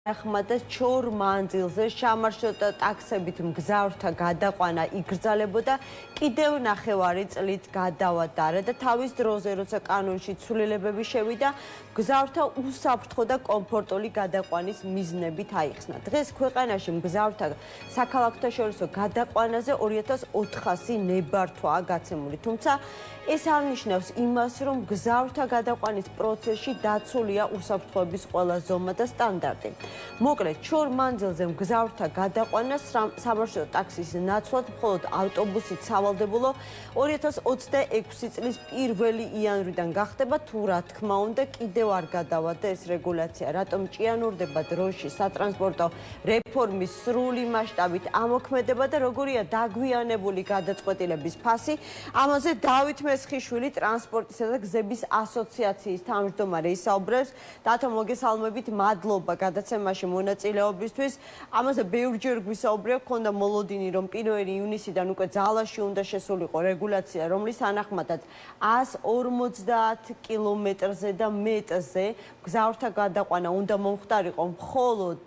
ახმადა ჩორ მანძილზე სამარშრუტო ტაქსებით მგზავრთა გადაყვანა იგრძელებოდა კიდევ ნახევარი წლით გადავატარა და თავის დროზე როცა კანონში ცვლილებები შევიდა მგზავრთა უსაფრთხო და კომფორტული გადაყვანის მიზნებით აიხსნა. დღეს ქვეყანაში მგზავრთა საქალაქოთაშორისო გადაყვანაზე 2400 ნებართვაა გაცემული, თუმცა ეს არ ნიშნავს იმას, რომ მგზავრთა გადაყვანის პროცესში დაცულია უსაფრთხოების ყველა ზომა და სტანდარტი. მოკლედ, ჩორ მანძილზე მგზავრთა გადაყვანას სამარშრუტო ტაქსის ნაცვლად მხოლოდ ავტობუსით სავალდებულო 2026 წლის 1 იანვრიდან გახდება, თუ რა თქმა უნდა კიდევ არ გადავადა ეს რეგულაცია. რატომ ჭიანურდება დროში სატრანსპორტო რეფორმის სრული მასშტაბით ამოქმედება და როგორია დაგვიანებული გადაწყვეტილების ფასი? ამაზე დავით მესხიშვილი ტრანსპორტისა და გზების ასოციაციის თავმჯდომარე ისაუბრებს. დათო, მოგესალმებით, მადლობა გადაცემაში მონაწილეობისთვის. ამაზე ბევრჯერ გვისაუბრია, გქონდა მოლოდინი, რომ 1 ივნისიდან უკვე ძალაში უნდა შესულიყო რეგულაცია, რომლის თანახმადაც 150 კილომეტრზე და მეტზე მგზავრთა გადაყვანა უნდა მომხდარიყო მხოლოდ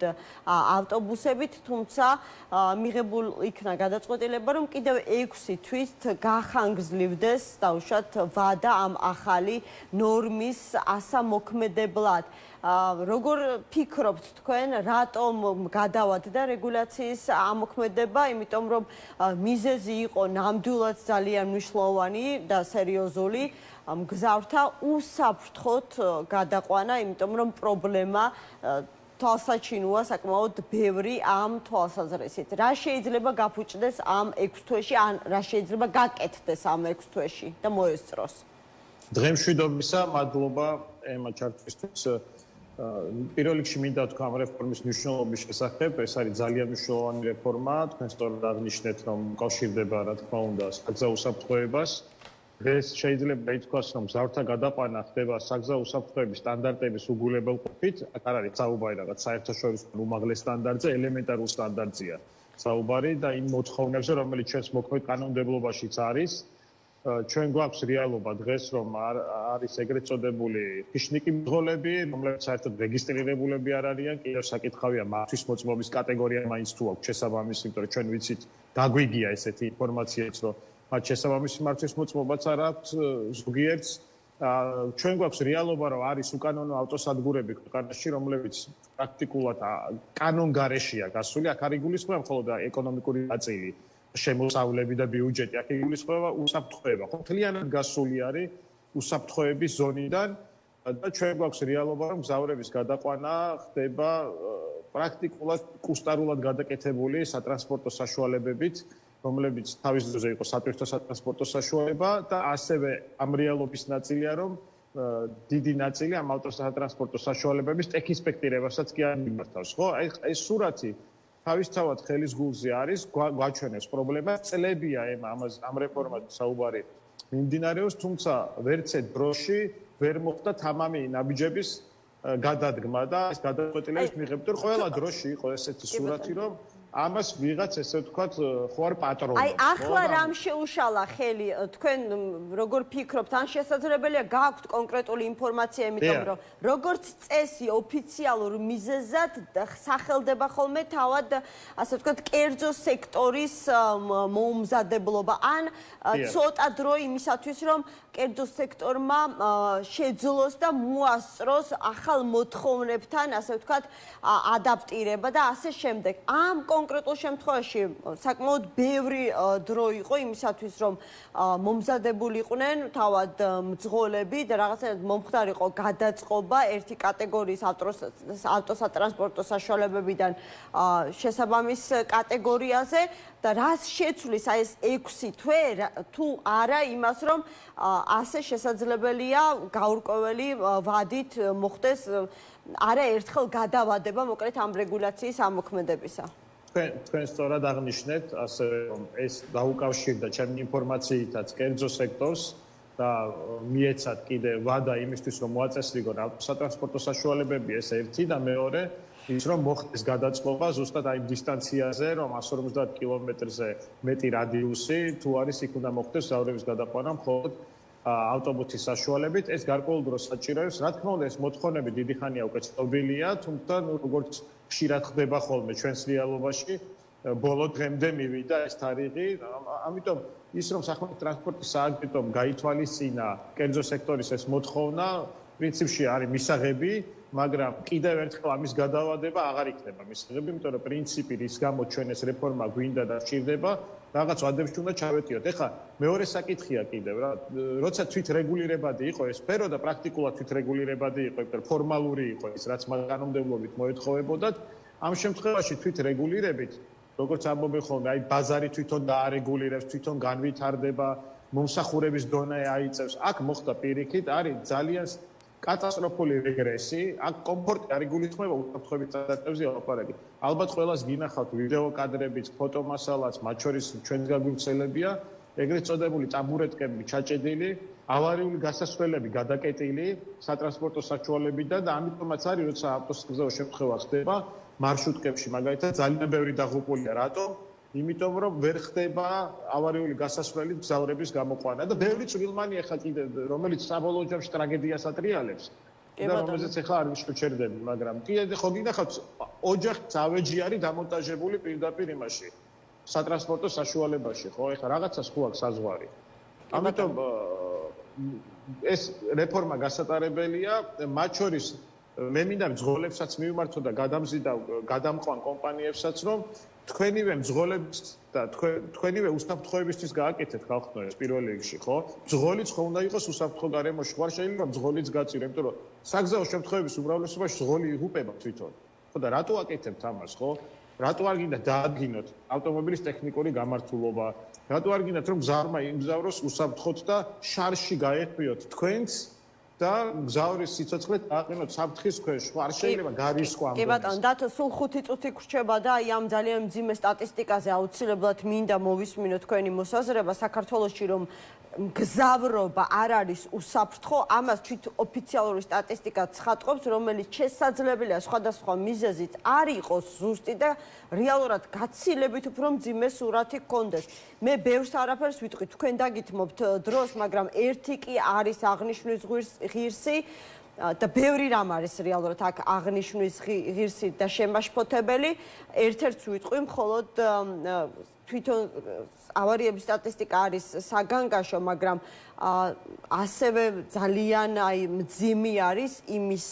ავტობუსებით, თუმცა მიღებულ იქნა გადაწყვეტილება, რომ კიდევ 6 თვით გახანგრძლივდეს დაუშვათ ვადა ამ ახალი ნორმის ასამოქმედებლად. როგორ ფიქრობთ თქვენ, რატომ გადავადდა რეგულაციის ამოქმედება? იმიტომ რომ მიზეზი იყო ნამდვილად ძალიან მნიშვნელოვანი და სერიოზული მგზავრთა უსაფრთხოდ გადაყვანა, იმიტომ რომ პრობლემა თვალსაჩინოა საკმაოდ ბევრი ამ თვალსაზრისით. რა შეიძლება გაფუჭდეს ამ 6 თვეში, ან რა შეიძლება გაკეთდეს ამ 6 თვეში და მოესწროს? დღემშვიდობისა, მადლობა ემა ჩართვისთვის. პირველ რიგში მინდა თქვა ამ რეფორმის მნიშვნელობის შესახებ. ეს არის ძალიან მნიშვნელოვანი რეფორმა. თქვენ სწორად აღნიშნეთ, რომ უკავშირდება, რა თქმა უნდა, საგზაო უსაფრთხოებას. დღეს შეიძლება ითქვას, რომ მგზავრთა გადაყვანა ხდება საგზაო უსაფრთხოების სტანდარტების უგულებელყოფით. აქ არ არის საუბარი რაღაც საერთაშორისო უმაღლეს სტანდარტზე, ელემენტარულ სტანდარტზეა საუბარი და იმ მოთხოვნებზე, რომელიც ჩვენს მოქმედ კანონმდებლობაშიც არის. ჩვენ გვაქვს რეალობა დღეს, რომ არის ეგრეთ წოდებული ხიშნიკი მძღოლები, რომლებიც საერთოდ რეგისტრირებულები არ არიან. კიდევ საკითხავია მათთვის მოწმობის კატეგორია მაინც თუ აქვს შესაბამისი, იმიტომ რომ ჩვენ ვიცით, გაგვიგია ესეთი ინფორმაციაც, რომ მათ შესაბამისი მართვის მოწმობაც არ აქვს ზოგიერთს. ჩვენ გვაქვს რეალობა, რომ არის უკანონო ავტოსადგურები ქვეყანაში, რომლებიც პრაქტიკულად კანონგარეშია გასული. აქ არ იგულისხმება მხოლოდ ეკონომიკური ნაწილი, შემოსავლები და ბიუჯეტი, აქ იგულისხმება უსაფრთხოება. მთლიანად გასული არის უსაფრთხოების ზონიდან და ჩვენ გვაქვს რეალობა, რომ მგზავრების გადაყვანა ხდება პრაქტიკულად კუსტარულად გადაკეთებული სატრანსპორტო საშუალებებით, რომლებიც თავის დროზე იყო სატვირთო სატრანსპორტო საშუალება და ასევე ამ რეალობის ნაწილია, რომ დიდი ნაწილი ამ ავტოსატრანსპორტო საშუალებების ტექინსპექტირებასაც კი არ მიმართავს, ხო? ეს სურათი თავისთავად ხელის გულზე არის, გვაჩვენებს პრობლემას. წლებია ამ რეფორმაზე საუბარი მიმდინარეობს, თუმცა ვერცეთ დროში ვერ მოხდა თამამი ნაბიჯების გადადგმა და ეს გადაწყვეტილების მიღება. ყველა დროში იყო ესეთი სურათი, რომ ამას ვიღაც ესე ვთქვათ, ხო არ პატრონობს. აი, ახლა რამ შეუშალა ხელი? თქვენ როგორ ფიქრობთ? ან შესაძლებელია გააქვთ კონკრეტული ინფორმაცია, იმიტომ რომ როგორც წესი ოფიციალურ მიზეზად სახელდება ხოლმე თავად, ასე ვთქვათ, კერძო სექტორის მოუმზადებლობა, ან ცოტა დრო იმისათვის, რომ კერძო სექტორმა შეძლოს და მოასწროს ახალ მოთხოვნებთან, ასე ვთქვათ, ადაპტირება და ასე შემდეგ. ამ კონკრეტულ შემთხვევაში საკმაოდ ბევრი დრო იყო იმისათვის, რომ მომზადებულიყვნენ თავად მძღოლები და რაღაცნაირად მომხდარიყო გადაწყობა ერთი კატეგორიის ავტოსატრანსპორტო საშუალებებიდან შესაბამის კატეგორიაზე და რას შეცვლის ეს 6 თვე თუ არა იმას, რომ ასე შესაძლებელია გაურკვეველი ვადით მოხდეს არაერთხელ გადავადება მოკლედ ამ რეგულაციის ამოქმედებისა. თქვენ სწორად აღნიშნეთ, ასევე რომ ეს დაუკავშირდა ჩემი ინფორმაციითაც კერძო სექტორს და მიეცათ კიდე ვადა იმისთვის, რომ მოაწესრიგონ ავტოსატრანსპორტო საშუალებები, ეს ერთი და მეორე ის რომ მოხდეს გადაწყობა ზუსტად აი დისტანციაზე, რომ 150 კილომეტრზე მეტი რადიუსი თუ არის, იქ უნდა მოხდეს მგზავრების გადაყვანა მხოლოდ ავტობუსის საშუალებით. ეს გარკვეულ დროს საჭიროებს, რა თქმა უნდა, ეს მოთხოვნები დიდი ხანია უკვე ცნობილია, თუმცა როგორც ხშირად ხდება ხოლმე ჩვენს რეალობაში. ბოლო დღემდე მივიდა ეს თარიღი, ამიტომ ის რომ სახმელეთო ტრანსპორტის სააგენტომ გაითვალისწინა კერძო სექტორის ეს მოთხოვნა, პრინციპში არის მისაღები, მაგრამ კიდევ ერთხელ ამის გადავადება აღარ იქნება მისაღები, იმიტომ რომ პრინციპი რის გამო ჩვენ ეს რეფორმა გვინდა და სჭირდება, რაღაც ვადებში უნდა ჩავეტიოთ. ეხლა მეორე საკითხია კიდევ რა, როცა თვითრეგულირებადი იყო ეს სფერო და პრაქტიკულად თვითრეგულირებადი იყო, იმიტომ რომ ფორმალური იყო ის, რაც კანონმდებლობით მოეთხოვებოდათ, ამ შემთხვევაში თვითრეგულირებით როგორც ამბობენ ხოლმე, აი ბაზარი თვითონ დაარეგულირებს, თვითონ განვითარდება, მომსახურების დონე აიწევს. აქ მოხდა პირიქით, არის ძალიან კატასტროფული რეგრესი, აქ კომფორტი არ იგულისხმება უსაფრთხოების სტანდარტებზე ლაპარაკი. ალბათ ყველას გინახავთ ვიდეო კადრებიც, ფოტომასალაც, მათ შორის ჩვენს გაგვივრცელებია, ეგრეთ წოდებული ტაბურეტკები ჩაჭედილი, ავარიული გასასვლელები გადაკეტილი სატრანსპორტო საშუალებიდან და ამიტომაც არის, როცა ავტოსგზაო შემთხვევა ხდება, მარშრუტკებში მაგალითად ძალიან ბევრი დაღუპულია. რატომ? იმიტომ რომ ვერ ხდება ავარიული გასასვლელი გზავრების გამოყვანა და ბევრი წვრილმანი ახლა კიდე რომელიც საბოლოო ჯამში ტრაგედიას ატრიალებს და რომელზეც ახლა არ ვიშუჩერდები, მაგრამ კიდე ხო გინახავთ ოჯახი ავეჯი არის დამონტაჟებული პირდაპირ იმაში სატრანსპორტო საშუალებაში, ხო? ახლა რაღაცას ხო აქვს საზღვარი. ამიტომ ეს რეფორმა გასატარებელია, მათ შორის მე მინდა მძღოლებსაც მივმართო და გადამზიდავ გადამყვან კომპანიებსაც, რომ თქვენივე მძღოლებს და თქვენივე უსაფრთხოებისთვის გააკეთეთ ხალხო ეს პირველ რიგში, ხო? მძღოლიც ხო უნდა იყოს უსაფრთხო გარემოში, ხო არ შეიძლება მძღოლიც გაწირო, იმიტომ რომ საგზაო შემთხვევების უმრავლესობაში მძღოლი იღუპება თვითონ. ხო და რატო აკეთებთ ამას, ხო? რატო არ გინდა დაადგინოთ ავტომობილის ტექნიკური გამართულობა? რატო არ გინდათ რომ გზავრმა იმგზავროს უსაფრთხოდ და შარში გაეხვიოთ თქვენც და გზავრის სიცოცხლე დააყენოთ საფრთხის ქვეშ, ხო არ შეიძლება გარისხვა ამ. კი ბატონო, დათო, სულ 5 წუთი გრჩება და აი ამ ძალიან მძიმე სტატისტიკაზე აუცილებლად მინდა მოვისმინო თქვენი მოსაზრება. საქართველოში რომ მგზავრობა არ არის უსაფრთხო, ამას თვით ოფიციალური სტატისტიკა ცხადყოფს, რომელიც შესაძლებელია სხვადასხვა მიზეზით არ იყოს ზუსტი და რეალურად გაცილებით უფრო მძიმე სურათი გქონდეს. მე ბევრს არაფერს ვიტყვი, თქვენ დაგითმობთ დროს, მაგრამ ერთი კი არის აღნიშვნის ღირსი და ბევრი რამ არის რეალურად აქ აღნიშვნის ღირსი და შემაშფოთებელი. ერთ-ერთს ვიტყვი, მხოლოდ თვითონ ავარიების სტატისტიკა არის საგანგაშო, მაგრამ ასევე ძალიან მძიმე არის იმის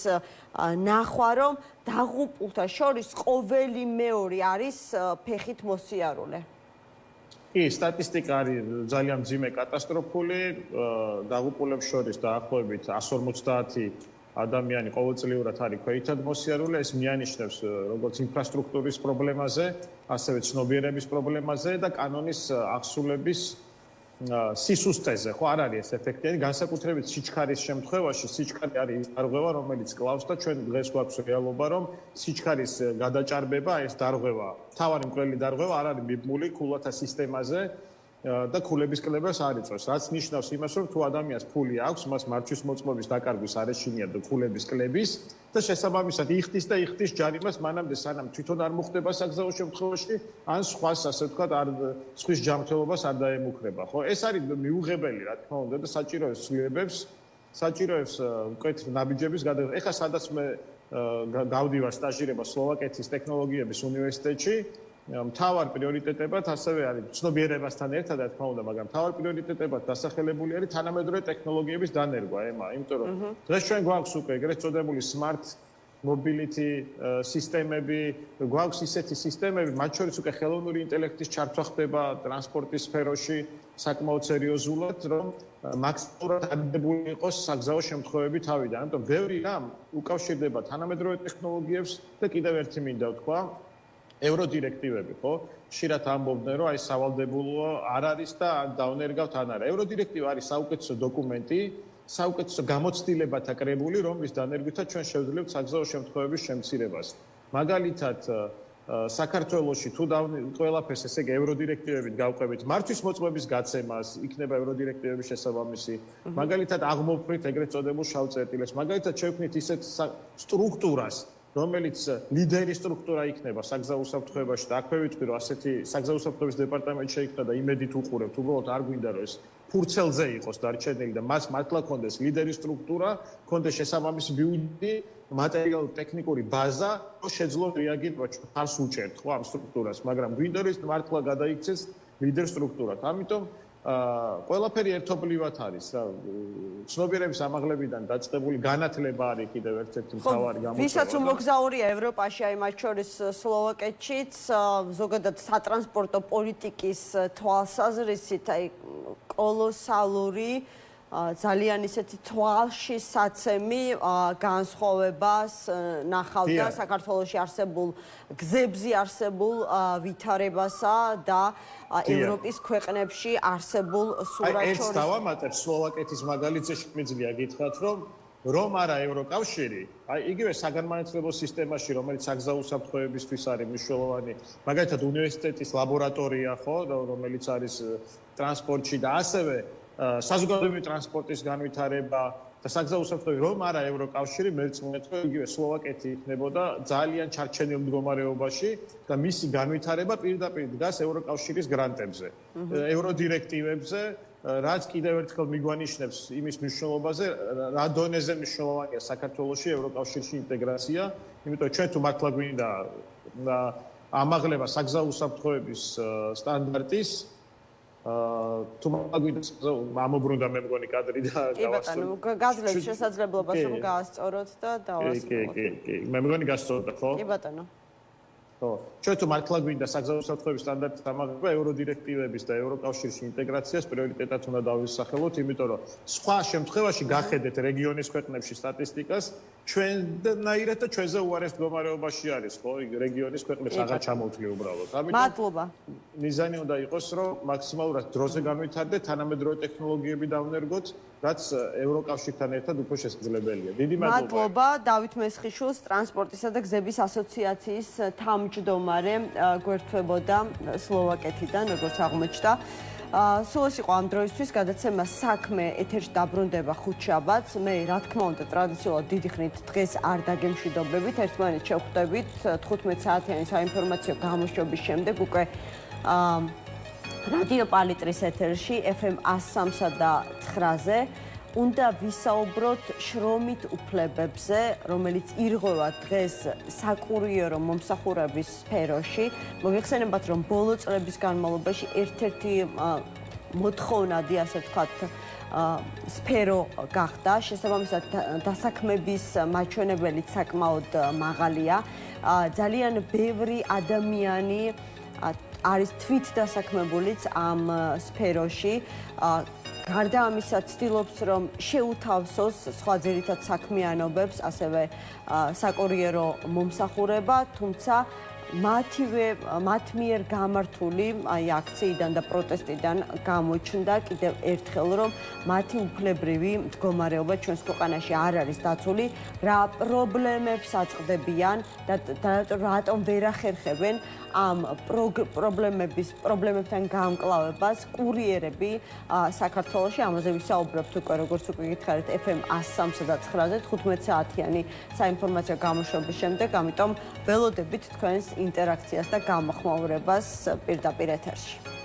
ნახვა, რომ დაღუპულთა შორის ყოველი მეორე არის ფეხით მოსიარულე. კი, სტატისტიკა არის ძალიან მძიმე კატასტროფული, დაღუპულებს შორის დაახლოებით 150 ადამიანი ყოველწლიურად არის ქვეითად მოსიარულე, ეს მიანიშნებს როგორც ინფრასტრუქტურის პრობლემაზე, ასევე ცნობიერების პრობლემაზე და კანონის აღსრულების სისუსტეზე, ხო არ არის ეს ეფექტიანი, განსაკუთრებით სიჩქარის შემთხვევაში, სიჩქარე არის ის დარღვევა, რომელიც კლავს და ჩვენ დღეს გვაქვს რეალობა, რომ სიჩქარის გადაჭარბება, ეს დარღვევა, თავარი მკვლელი დარღვევა არ არის მიბმული ქულათა სისტემაზე და ქულების კლებას არ იწვევს, რაც ნიშნავს იმას, რომ თუ ადამიანს ფული აქვს, მას მართვის მოწმობის დაკარგვის არ ეშინია და ქულების კლების და შესაბამისად იხდის და იხდის ჯარიმას მანამდე სანამ თვითონ არ მოხდება საგზაო შემთხვევაში, ან სხვას ასე ვთქვათ, არ სხვის ჯანმრთელობას არ დაემუქრება, ხო? ეს არის მიუღებელი, რა თქმა უნდა და საჭიროებს ცვლილებებს, საჭიროებს მკვეთრ ნაბიჯების გადაღება. ეხლა სადაც მე გავდივარ სტაჟირებას სლოვაკეთის ტექნოლოგიების უნივერსიტეტში, მთავარ პრიორიტეტებად ასევე არის ცნობიერებასთან ერთად, რა თქმა უნდა, მაგრამ მთავარ პრიორიტეტებად დასახელებული არის თანამედროვე ტექნოლოგიების დანერგვა, იმიტომ რომ დღეს ჩვენ გვაქვს უკვე ეგრეთ წოდებული smart mobility სისტემები, გვაქვს ისეთი სისტემები, მათ შორის უკვე ხელოვნური ინტელექტის ჩართვა ხდება ტრანსპორტის სფეროში საკმაოდ სერიოზულად, რომ მაქსიმალურად აღებული იყოს საგზაო შემთხვევები თავიდან. ამიტომ ბევრი რამ უკავშირდება თანამედროვე ტექნოლოგიებს და კიდევ ერთი მინდა ვთქვა, ევროდირექტივები, ხო? ხშირად ამბობდნენ, რომ აი სავალდებულო არ არის და დავნერგავთ ან არა. ევროდირექტივა არის საუკეთესო დოკუმენტი, საუკეთესო გამოცდილებათა კრებული, რომლის დანერგვითაც ჩვენ შევძლებთ საგზაო შემთხვევების შემცირებას. მაგალითად, საქართველოში თუ ყველაფერს ესე იგი ევროდირექტივებით გავყვებით, მართვის მოწმობის გაცემას, იქნება ევროდირექტივების შესაბამისი. მაგალითად, აღმოფხვრით ეგრეთ წოდებულ შავ წერტილებს, მაგალითად შევქმნით ისეთ სტრუქტურას, რომელიც ლიდერი სტრუქტურა იქნება საგზაო უსაფრთხოებაში და აქვე ვიტყვი, რომ ასეთი საგზაო უსაფრთხოების დეპარტამენტი შეიქმნა და იმედით უყურებთ, უბრალოდ არ გვინდა რომ ეს ფურცელზე იყოს დარჩენილი და მას მართლა კონდეს ლიდერი სტრუქტურა, კონდეს შესაბამისი ბიუჯეტი, მატერიალურ-ტექნიკური ბაზა, რომ შეძლო რეაგირება ხარს უჭერთ ხო ამ სტრუქტურას, მაგრამ გვინდორის მართლა გადაიქცეს ლიდერ სტრუქტურად. ამიტომ ყველაფერი ერთობლივად არის რა. ცნობიერების ამაღლებიდან დაწყებული განათლება არის კიდევ ერთ-ერთი მთავარი გამოწვევა. ვისაც უმოგზაურია ევროპაში, აი მათ შორის სლოვაკეთშიც, ზოგადად სატრანსპორტო პოლიტიკის თვალსაზრისით, აი კოლოსალური ძალიან ისეთი თვალში საცემი განსხვავებას ნახავდა საქართველოში არსებულ გზებზე არსებულ ვითარებასა და ევროპის ქვეყნებში არსებულ სურათშორის. აი, ეს დავამატებ სლოვაკეთის მაგალითზე შემიძლია გითხრათ, რომ არა ევროკავშირი, აი იგივე საგანმანათლებლო სისტემაში, რომელიც საგზაო უსაფრთხოებისთვის არის მნიშვნელოვანი, მაგალითად უნივერსიტეტის ლაბორატორია, ხო, რომელიც არის ტრანსპორტში და ასევე საზოგადოებრივი ტრანსპორტის განვითარება და საგზაო უსაფრთხოება, რომ არა ევროკავშირი, მეცნიერებთ, რომ იგივე სლოვაკეთი იქნებოდა ძალიან ჩარჩენილ მდგომარეობაში და მისი განვითარება პირდაპირ დგას ევროკავშირის გრანტებზე, ევროდირექტივებზე, რაც კიდევ ერთხელ მიგვანიშნებს იმის მნიშვნელობაზე, რა დონეზე მნიშვნელოვანია საქართველოში ევროკავშირში ინტეგრაცია, იმიტომ ჩვენ თუ მართლა გვინდა ამაღლება საგზაო უსაფრთხოების სტანდარტის თუ მაგვინდა ამობრუნდა მე მგონი კადრი და კი ბატონო, გაძლევს შესაძლებლობას რომ გაასწოროთ და დავასრულოთ. კი, მე მგონი გასწორდა, ხო? კი ბატონო. ხო, ჩვენ თუ მართლა გვინდა საგზაო უსაფრთხოების სტანდარტის ამაღლება, ევროდირექტივების და ევროკავშირის ინტეგრაციას პრიორიტეტად უნდა დავისახელოთ, იმიტომ რომ სხვა შემთხვევაში გახედეთ რეგიონის ქვეყნებში სტატისტიკას, ჩვენნაირად და ჩვენზე უარეს მდგომარეობაში არის, ხო, რეგიონის ქვეყნებს აღარ ჩამოვთვლი უბრალოდ. მადლობა. მიზანი უნდა იყოს, რომ მაქსიმალურად დროზე განვითარდეთ, თანამედროვე ტექნოლოგიები დავნერგოთ, რაც ევროკავშირთან ერთად უფრო შესაძლებელია. დიდი მადლობა. მადლობა დავით მესხიშვილს, ტრანსპორტისა და გზების ასოციაციის თავმჯდომარე გვერდთვებოდა სლოვაკეთიდან, როგორც აღმოჩნდა. სულ ეს იყო ამ დროისთვის, გადაცემა საქმე ეთერში დაბრუნდება ხუთშაბათს. მე რა თქმა უნდა ტრადიციულად დიდი ხნით დღეს არ დაგემშვიდობებით, ერთმანეთს შევხვდებით 15 საათიანი საინფორმაციო გამოშვების შემდეგ უკვე რადიო პალიტრის ეთერში FM 103-სა და 9-ზე. უნდა ვისაუბროთ შრომით უფლებებზე, რომელიც ირღვევა დღეს საკურიერო მომსახურების სფეროში. მოგეხსენებათ, რომ ბოლო წლების განმავლობაში ერთ-ერთი მოთხოვნადი, ასე ვთქვათ, სფერო გახდა. შესაბამისად, დასაქმების მაჩვენებელიც საკმაოდ მაღალია. ძალიან ბევრი ადამიანი არის თვით დასაქმებულიც ამ სფეროში. გარდა ამისა, ცდილობს, რომ შეუთავსოს სხვა ძირითად საქმიანობებს, ასევე საკურიერო მომსახურება, თუმცა მათ მიერ გამართული აქციიდან და პროტესტიდან გამოჩნდა კიდევ ერთხელ, რომ მათი უფლებრივი მდგომარეობა ჩვენს ქვეყანაში არ არის დაცული, რა პრობლემებს აწყდებიან და რატომ ვერ ახერხებენ ამ პრობლემებთან გამკლავებას კურიერები საქართველოში. ამაზე ვისაუბრებთ უკვე, როგორც უკვე გითხარით, FM 103-სა და 9-ზე 15 საათიანი საინფორმაციო გამოშვების შემდეგ, ამიტომ ველოდებით თქვენს ინტერაქციას და გამოხმაურებას პირდაპირ ეთერში.